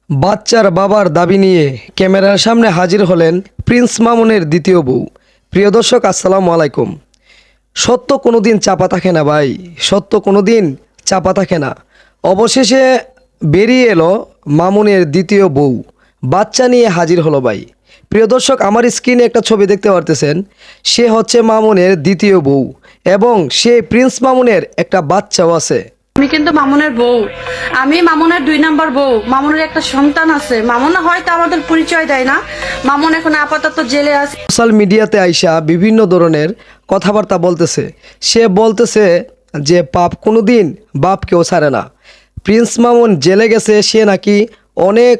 বাচ্চার বাবার দাবি নিয়ে ক্যামেরার সামনে হাজির হলেন প্রিন্স মামুনের দ্বিতীয় বউ। প্রিয় দর্শক, আসসালামু আলাইকুম। সত্য কোনো দিন চাপা থাকে না ভাই, সত্য কোনো দিন চাপা থাকে না। অবশেষে বেরিয়ে এলো মামুনের দ্বিতীয় বউ, বাচ্চা নিয়ে হাজির হলো ভাই। প্রিয় দর্শক, আমার স্ক্রিনে একটা ছবি দেখতে পারতেছেন, সে হচ্ছে মামুনের দ্বিতীয় বউ এবং সে প্রিন্স মামুনের একটা বাচ্চাও আছে। আমি কিন্তু মামুনের বউ, আমি মামুনের 2 নাম্বার বউ। মামুনের একটা সন্তান আছে। মামুন হয়তো আমাদের পরিচয় দেয় না। মামুন এখন আপাতত জেলে আছে। সোশ্যাল মিডিয়াতে আইসা বিভিন্ন ধরনের কথাবার্তা বলতেছে। সে বলতেছে যে পাপ কোনো দিন বাপকেও ছাড়ে না। প্রিন্স মামুন জেলে গেছে, সে নাকি অনেক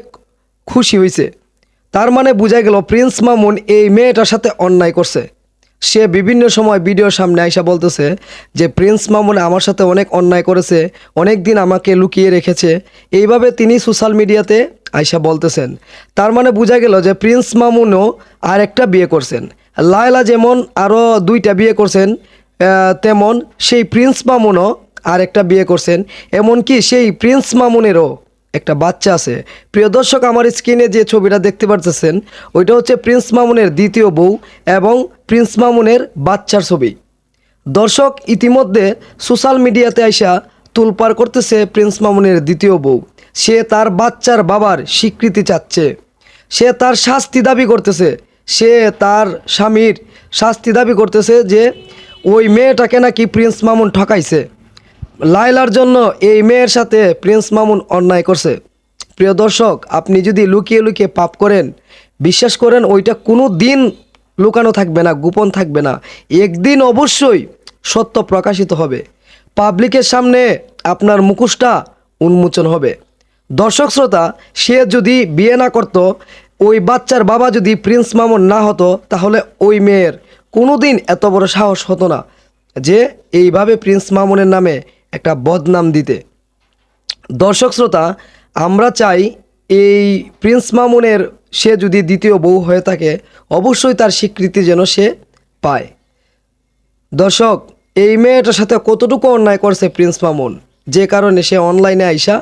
খুশি হয়েছে। তার মানে বোঝা গেল প্রিন্স মামুন এই মেয়েটার সাথে অন্যায় করছে। সে বিভিন্ন সময় ভিডিওর সামনে আইসা বলতেছে যে প্রিন্স মামুন আমার সাথে অনেক অন্যায় করেছে, অনেক দিন আমাকে লুকিয়ে রেখেছে। এইভাবে তিনি সোশ্যাল মিডিয়াতে আইসা বলতেছেন। তার মানে বোঝা গেল যে প্রিন্স মামুনও আর একটা বিয়ে করছেন। লায়লা যেমন আরও 2টা বিয়ে করছেন, তেমন সেই প্রিন্স মামুনও আর একটা বিয়ে করছেন। এমনকি সেই প্রিন্স মামুনেরও একটা বাচ্চা আছে। প্রিয় দর্শক, আমার স্ক্রিনে যে ছবিটা দেখতে পারতেছেন, ওইটা হচ্ছে প্রিন্স মামুনের দ্বিতীয় বউ এবং প্রিন্স মামুনের বাচ্চার ছবি। দর্শক, ইতিমধ্যে সোশ্যাল মিডিয়াতে আইসা তুলপার করতেছে প্রিন্স মামুনের দ্বিতীয় বউ। সে তার বাচ্চার বাবার স্বীকৃতি চাচ্ছে, সে তার শাস্তি দাবি করতেছে, সে তার স্বামীর শাস্তি দাবি করতেছে যে ওই মেয়েটাকে নাকি প্রিন্স মামুন ঠকাইছে। লায়লার জন্য এই মেয়ের সাথে প্রিন্স মামুন অন্যায় করছে। প্রিয় দর্শক, আপনি যদি লুকিয়ে লুকিয়ে পাপ করেন, বিশ্বাস করেন ওইটা কোনো দিন লুকানো থাকবে না, গোপন থাকবে না। একদিন অবশ্যই সত্য প্রকাশিত হবে, পাবলিকের সামনে আপনার মুখোশটা উন্মোচন হবে। দর্শক শ্রোতা, সে যদি বিয়ে না করতো, ওই বাচ্চার বাবা যদি প্রিন্স মামুন না হতো, তাহলে ওই মেয়ের কোনো দিন এত বড় সাহস হতো না যে এইভাবে প্রিন্স মামুনের নামে একটা বদনাম দিতে। দর্শক শ্রোতা, আমরা চাই এই প্রিন্স মামুনের সে যদি দ্বিতীয় বউ হয়ে থাকে, অবশ্যই তার স্বীকৃতি যেন সে পায়। দর্শক, এই মেয়েটার সাথে কতটুকু অন্যায় করছে প্রিন্স মামুন, যে কারণে সে অনলাইনে আইসা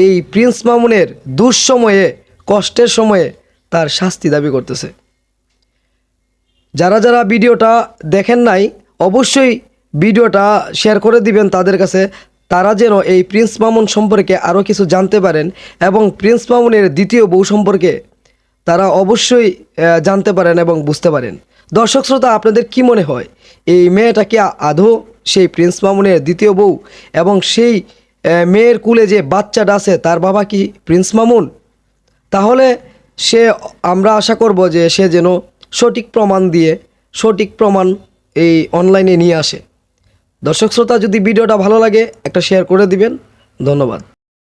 এই প্রিন্স মামুনের দুঃসময়ে, কষ্টের সময়ে তার শাস্তি দাবি করতেছে। যারা যারা ভিডিওটা দেখেন নাই, অবশ্যই ভিডিওটা শেয়ার করে দিবেন তাদের কাছে, তারা যেন এই প্রিন্স মামুন সম্পর্কে আরও কিছু জানতে পারেন এবং প্রিন্স মামুনের দ্বিতীয় বউ সম্পর্কে তারা অবশ্যই জানতে পারেন এবং বুঝতে পারেন। দর্শক শ্রোতা, আপনাদের কি মনে হয়, এই মেয়েটা কি আদৌ সেই প্রিন্স মামুনের দ্বিতীয় বউ এবং সেই মেয়ের কুলে যে বাচ্চাটা আছে তার বাবা কি প্রিন্স মামুন? তাহলে সে, আমরা আশা করব যে সে যেন সঠিক প্রমাণ দিয়ে সঠিক প্রমাণ এই অনলাইনে নিয়ে আসে। দর্শক শ্রোতা, যদি ভিডিওটা ভালো লাগে একটা শেয়ার করে দিবেন। ধন্যবাদ।